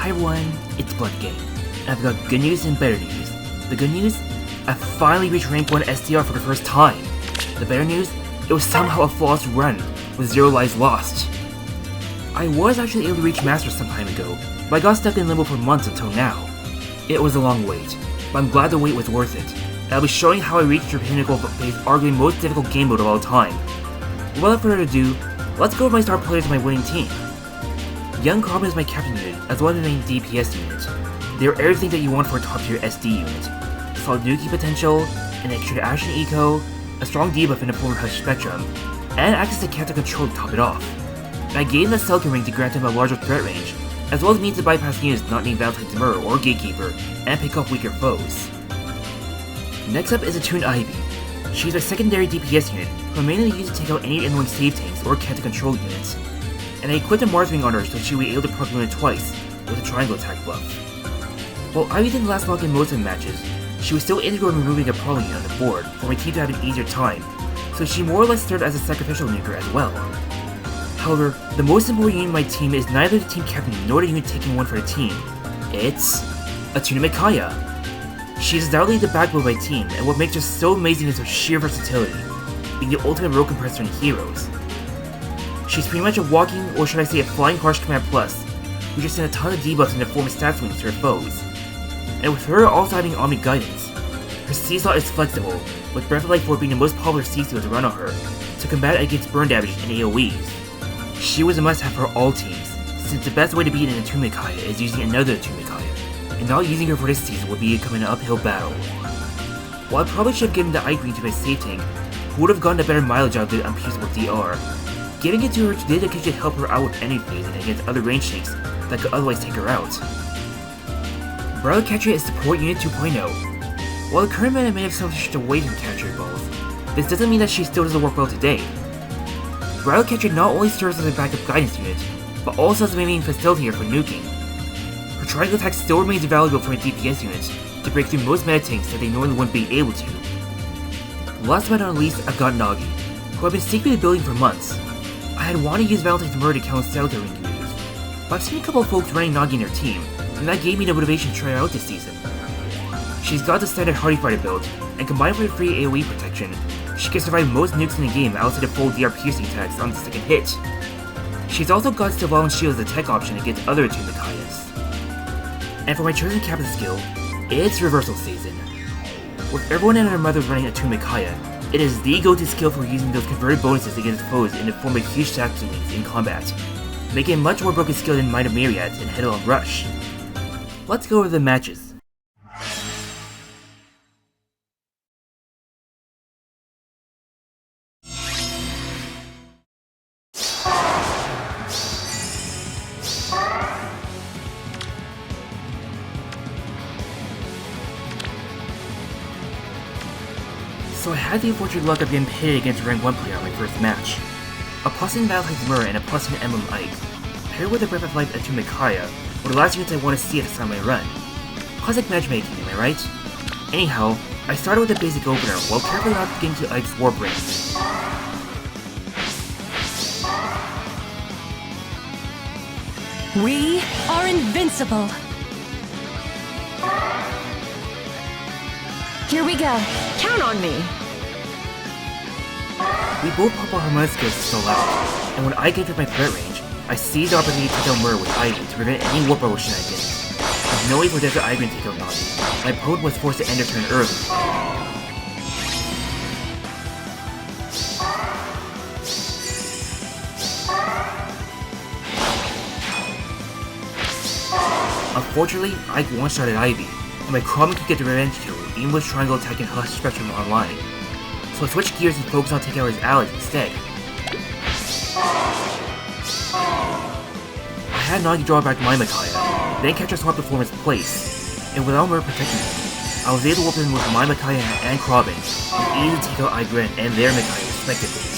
Hi everyone, it's BlazBlue, and I've got good news and better news. The good news? I finally reached rank 1 SDR for the first time. The better news? It was somehow a flawless run, with 0 lives lost. I was actually able to reach Master some time ago, but I got stuck in limbo for months until now. It was a long wait, but I'm glad the wait was worth it, and I'll be showing how I reached your pinnacle of the arguably most difficult game mode of all time. Without further ado, let's go over my star players of my winning team. Young Chrobin is my captain unit, as well as my main DPS unit. They are everything that you want for a top tier SD unit. Solid nuke potential, an extra action eco, a strong debuff in the form of Hush Spectrum, and access to counter control to top it off. And I gave him the Celica ring to grant him a larger threat range, as well as means to bypass units not named Valentine's Myrrh or Gatekeeper, and pick off weaker foes. Next up is a tuned Ivy. She's a secondary DPS unit, who I mainly use to take out any annoying save tanks or counter control units. And I equipped a Mars ring on her so she would be able to proc unit twice, with a triangle attack buff. While Ivy didn't last long in most of the matches, she was still integral in removing a pro unit on the board for my team to have an easier time, so she more or less served as a sacrificial nuker as well. However, the most important unit in my team is neither the team captain nor the unit taking one for the team. It's a tuned Micaiah. She is undoubtedly the backbone of my team, and what makes her so amazing is her sheer versatility, being the ultimate rogue compressor in heroes. She's pretty much a walking, or should I say a flying harsh command plus, who just sent a ton of debuffs in the form of stat swings to her foes. And with her also having Omni Guidance, her C-slot is flexible, with Breath of Life 4 being the most popular C-skill to run on her, to combat against burn damage and AoEs. She was a must-have for all teams, since the best way to beat an attuned Micaiah is using another attuned Micaiah, and not using her for this season would become an uphill battle. While I probably should have given the Igrene to my save tank, who would have gotten a better mileage out of the unpierceable DR, giving it to her did occasionally help her out with enemy phasing against other range tanks that could otherwise take her out. Bridal Catcher is Support Unit 2.0. While the current meta may have switched away from capture balls, this doesn't mean that she still doesn't work well today. Bridal Catcher not only serves as a backup guidance unit, but also as a main facilitator for nuking. Her triangle attack still remains valuable for a DPS unit to break through most meta tanks that they normally wouldn't be able to. Last but not least, I've got Nagi, who I've been secretly building for months. I had wanted to use Valentine's Myrrh to count Celica ring users, but I've seen a couple of folks running Nagi in their team, and that gave me the motivation to try her out this season. She's got the standard Hardy Fighter build, and combined with her free AoE protection, she can survive most nukes in the game outside of full DR piercing attacks on the second hit. She's also got Steel and Shield as a tech option against other attuned Micaiahs. And for my chosen captain skill, it's Reversal Season. With everyone and their mothers running attuned Micaiah, it is the go-to skill for using those converted bonuses against foes in the form of huge stat swings in combat, making a much more broken skill than Might of Myriads and Headlong Rush. Let's go over the matches. So I had the unfortunate luck of getting pitted against a rank 1 player on my first match. A +1 Valentine's Myrrh and a +1 Emblem Ike, paired with a Breath of Life attuned Micaiah, were the last units I want to see at the start of my run. Classic matchmaking, am I right? Anyhow, I started with a basic opener while carefully not getting to Ike's warp ring. We are invincible! Here we go. Count on me! We both pop our harmonic skills to stall out, and when Ike entered my threat range, I seized the opportunity to take out Myrrh with Ivy to prevent any warp bubble shenanigans. With no way for Desert Igrene to take out Nagi, my opponent was forced to end her turn early. Unfortunately, Ike one-shotted Ivy, and my Chrobin could get the revenge kill even with triangle attack and Hush Spectrum online. So I switched gears and focused on taking out his allies instead. I had Nagi draw back my Micaiah, then catch a swap to form its place, and without Myrrh protecting me, I was able to whoop him with my Micaiah and Chrobin, and easily take out Igrene and their Micaiah respectively.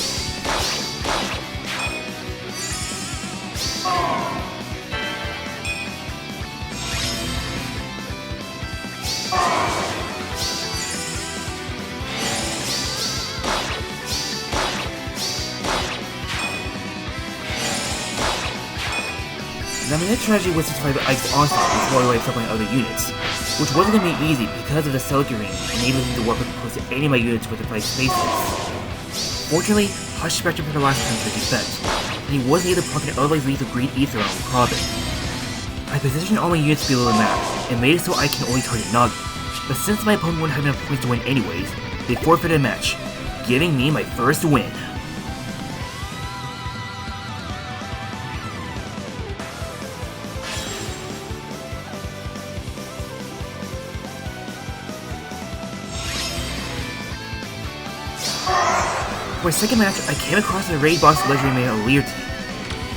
Now my next strategy was to survive Ike's onslaught before I wiped up my other units, which wasn't going to be easy because of the Celica ring enabling him to warp up close to any of my units with the right spaces. Fortunately, Hush Spectrum for the last turn to defense, and he wasn't able to proc an otherwise lethal green ether on Chrobin. I positioned all my units below the map, and made it so I can only target Nagi, but since my opponent wouldn't have enough points to win anyways, they forfeited the match, giving me my first win. For my second match, I came across the Raidboss Legendary Man Alear team.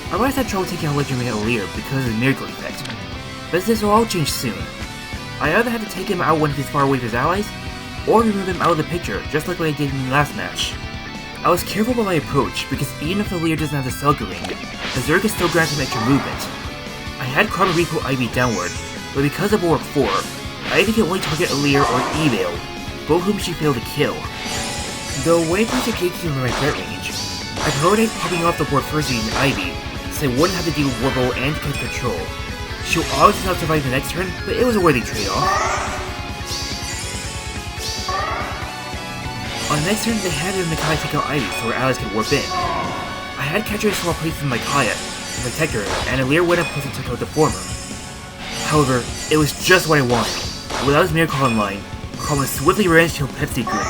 I realized I had trouble taking out Legendary Man Alear because of the Nergal effect, but this will all change soon. I either had to take him out when he's far away from his allies, or remove him out of the picture, just like what I did in the last match. I was careful about my approach, because even if Alear doesn't have the Celica ring, the Zerg can still grant him extra movement. I had Chrobin repo Ivy downward, but because of Bulwark 4, Ivy can only target Alear or Evil, both whom she failed to kill. Though when it comes to gatekeeping in my threat range, I prioritized popping off the board first using Ivy, so I wouldn't have to deal with Warble and Catch Control. She'll obviously not survive the next turn, but it was a worthy trade-off. On the next turn, they had Micaiah take out Ivy so her allies could warp in. I had Catcher swap places with Micaiah to protect her, and Alear went up close and took out the former. However, it was just what I wanted. Without his Miracle online, Chrobin swiftly ran to kill Pepsi Grid,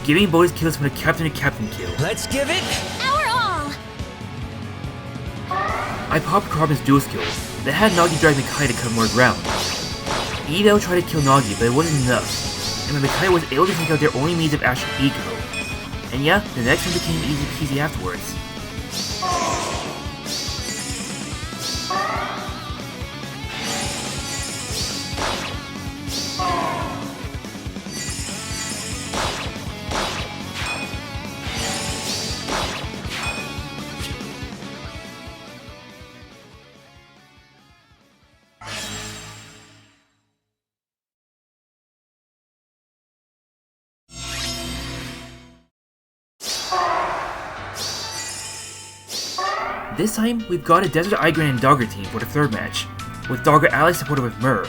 giving bonus kills from a captain-to-captain kill. Let's give it Our all! I popped Chrobin's dual skill that had Nagi drive Micaiah to cover more ground. Evil tried to kill Nagi, but it wasn't enough, and Micaiah was able to take out their only means of actual eco. And yeah, the next one became easy peasy afterwards. This time, we've got a Desert Igrene and Dagr team for the third match, with Dagr ally supported with Myrrh,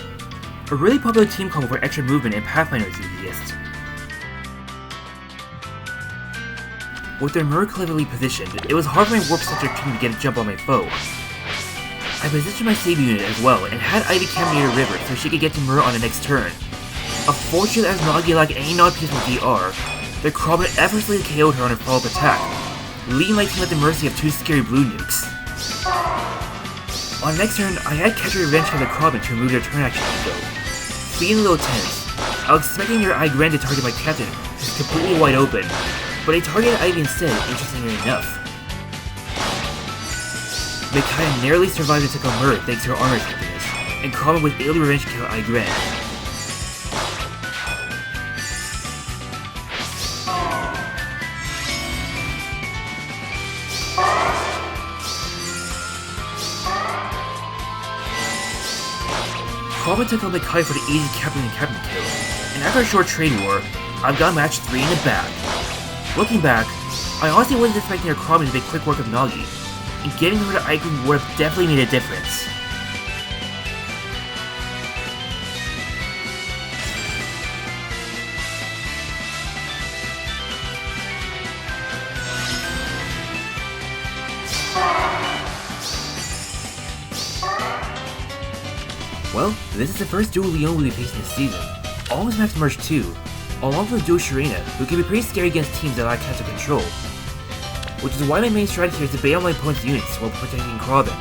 a really popular team combo for extra movement and Pathfinder enthusiasts. With their Myrrh cleverly positioned, it was hard for my warp-centric team to get a jump on my foe. I positioned my save unit as well, and had Ivy camp near the river so she could get to Myrrh on the next turn. Unfortunately, as Nagi lacked any non-peaceful DR, the Chrobin effortlessly KO'd her on her follow-up attack, leaving my team at the mercy of two scary blue nukes. On the next turn, I had Catcher Revenge on the Chrobin to remove their turn action eco. Feeling a little tense, I was expecting their Igrene to target my captain, who's completely wide open, but they targeted Ivy instead, interestingly enough. Micaiah narrowly survived and took out Myrrh thanks to her armor effectiveness, and Chrobin was able to revenge kill Igrene. Chrobin took out Micaiah for the easy captain-to-captain kill, and after a short trade war, I've got match 3 in the bag. Looking back, I honestly wasn't expecting her Chrobin to make quick work of Nagi, and getting her to Igrene would have definitely made a difference. Well, this is the first dual Lyon we'll be facing this season, almost max merge 2, along with dual Sharena, who can be pretty scary against teams that lack Catus control. Which is why my main strategy is to bait on my opponent's units while protecting Chrobin.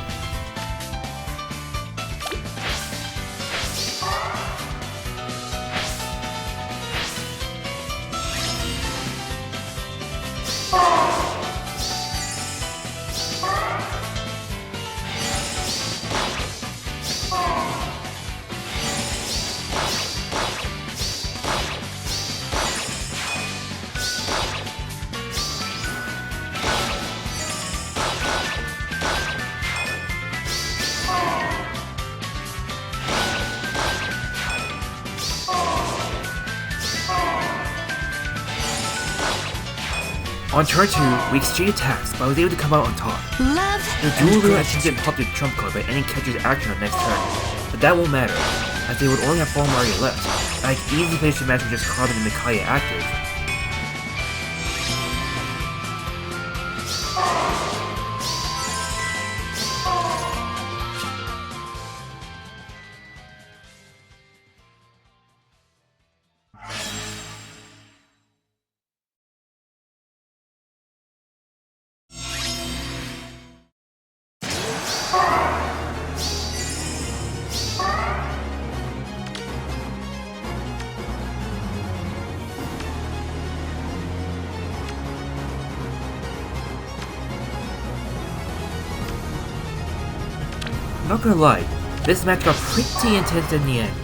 On turn 2, we exchanged attacks, but I was able to come out on top. Love The duel will actually get popped with trump card by any catcher's action on next turn, but that won't matter, as they would only have 4 Mario left, and I could easily finish the match with just Chrobin and Micaiah active. Not gonna lie, this match got pretty intense in the end.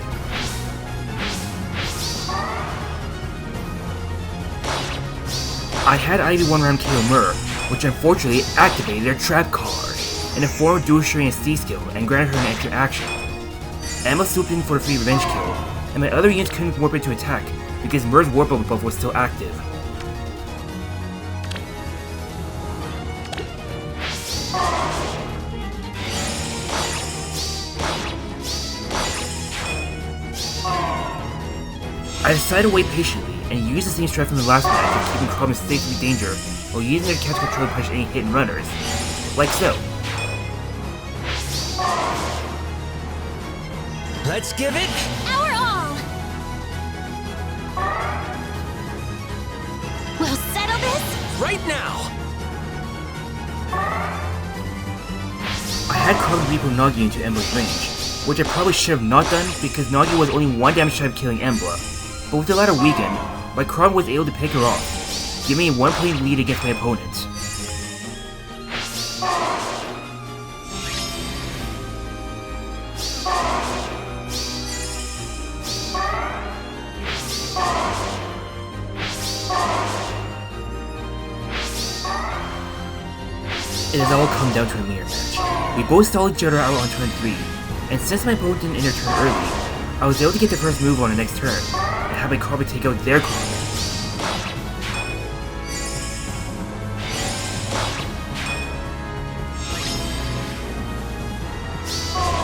I had Ivy 1-round KO Myrrh, which unfortunately activated their trap card in the form of dual Sharena C skill and granted her an extra action. Emma swooped in for a free revenge kill, and my other units couldn't warp into attack because Myrrh's warp bubble buff was still active. I decided to wait patiently and use the same strat from the last match of keeping Chrobin safe from danger while using their Catus control to punish any hit and runners. Like so. Let's give it our all. We'll settle this right now! I had Chrobin leap Nagi into Embla's range, which I probably should have not done because Nagi was only 1 damage shy of killing Embla. But with the latter weakened, my Chrobin was able to pick her off, giving me a 1-point lead against my opponent. It has all come down to a mirror match. We both stalled each other out on turn 3, and since my opponent didn't end their turn early, I was able to get the first move on the next turn, and have my Chrobin take out their Chrobin.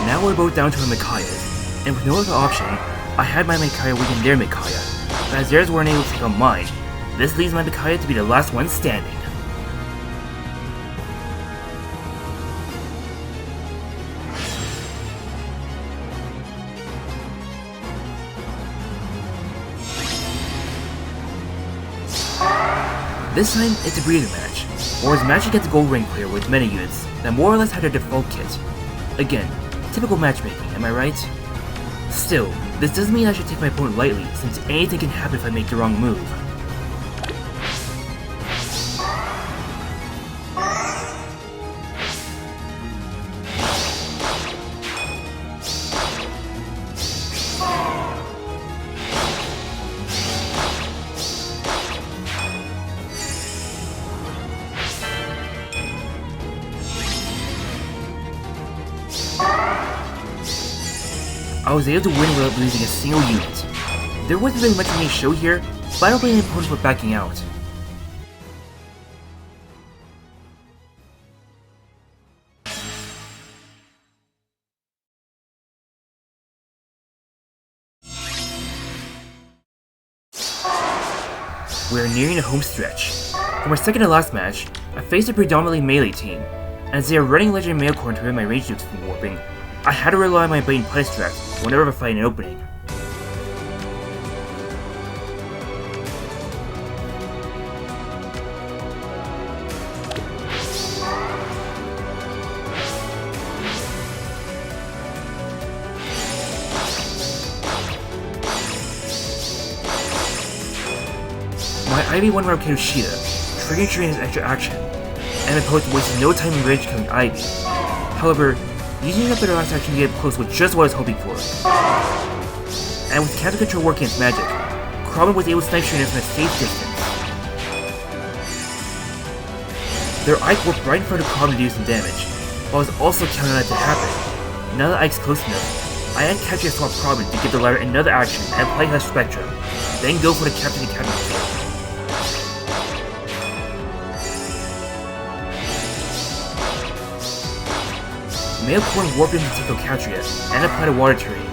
Now we're both down to our Micaiahs, and with no other option, I had my Micaiah weaken their Micaiah, but as theirs weren't able to take out mine, this leaves my Micaiah to be the last one standing. This time, it's a breather match, whereas match against a gold rank player with meta units that more or less had their default kit. Again, typical matchmaking, am I right? Still, this doesn't mean I should take my opponent lightly, since anything can happen if I make the wrong move. I was able to win without losing a single unit. There wasn't really much for me to show here, but I don't blame the opponent for backing out. We are nearing the home stretch. For my second to last match, I faced a predominantly melee team, and as they are running Legend Mail Corrin to prevent my ranged units from warping, I had to rely on my Blade and Punish strat whenever I find an opening. My Ivy 1-round Catus triggering Sharena's extra action, and my opponent wasted no time in range killing Ivy. However, using up their last action to get up close was just what I was hoping for. And with counter control working its magic, Chrobin was able to snipe Sharena from a safe distance. Their Ike warped right in front of Chrobin to do some damage, but I was also counting on it to happen. Now that Ike's close enough, I uncatch a swap Chrobin to give the latter another action and play her Spectrum, then go for the Captain and Catus kill. Male Corrin warped into Celica and applied a water terrain,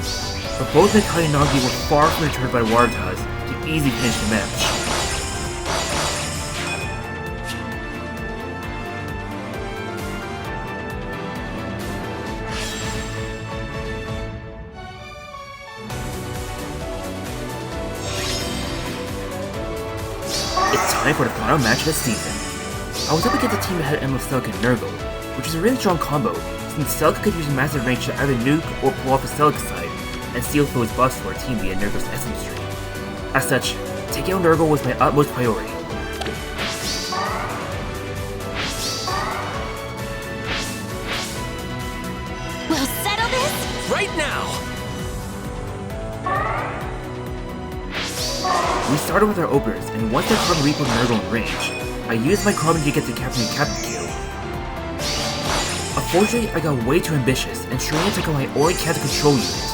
but both Micaiah and Nergal were far from deterred by the water toss to easily finish the match. It's time for the final match of the season. I was up against a team that had Emma Celica and Nergal, which is a really strong combo, since Celica could use a massive range to either nuke or pull off the Celica side, and seal those buffs for our team via Nergal's essence tree. As such, taking out Nergal was my utmost priority. We'll settle this Right now! We started with our openers, and once their Chrobin reached Nergal in range, I used my Chrobin to get the captain kill. Unfortunately, I got way too ambitious, and Sharena took out my only Catus control unit.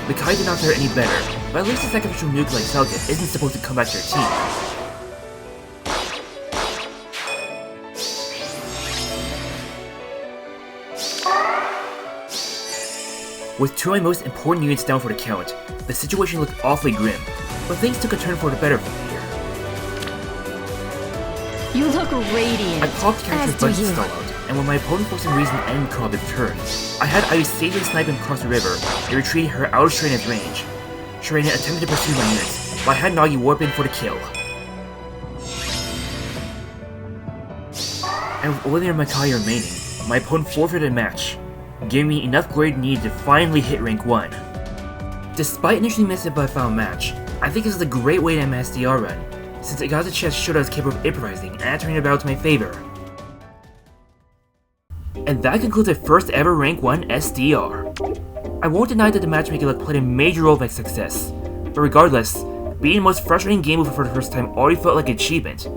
Micaiah did not fare any better, but at least a sacrificial nuke like Celica isn't supposed to come back to their team. With two of my most important units down for the count, the situation looked awfully grim, but things took a turn for the better from here. You look radiant. I popped character's budget stall out, and when my opponent for some reason ended Chrobin's turn, I had Ike safely snipe him across the river and retreat her out of Sharena's range. Sharena attempted to pursue my units, but I had Nergal warp in for the kill. And with only Micaiah remaining, my opponent forfeited the match, giving me enough grade needed to finally hit rank 1. Despite initially missing it by the final match, I think this is a great way to end my SDR run, since it got the chance to show that I was capable of improvising and entering the battle to my favor. And that concludes my first ever rank 1 SDR. I won't deny that the matchmaking luck played a major role in my success, but regardless, being the most frustrating game over for the first time already felt like an achievement.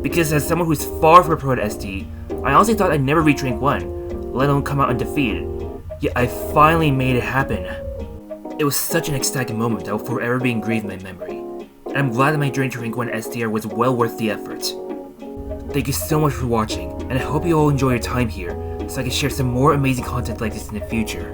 Because as someone who's far from a pro at SD, I honestly thought I'd never reach rank 1, let alone come out undefeated, yet I finally made it happen. It was such an ecstatic moment that will forever be engraved in my memory, and I'm glad that my journey to rank 1 SDR was well worth the effort. Thank you so much for watching, and I hope you all enjoy your time here, so I can share some more amazing content like this in the future.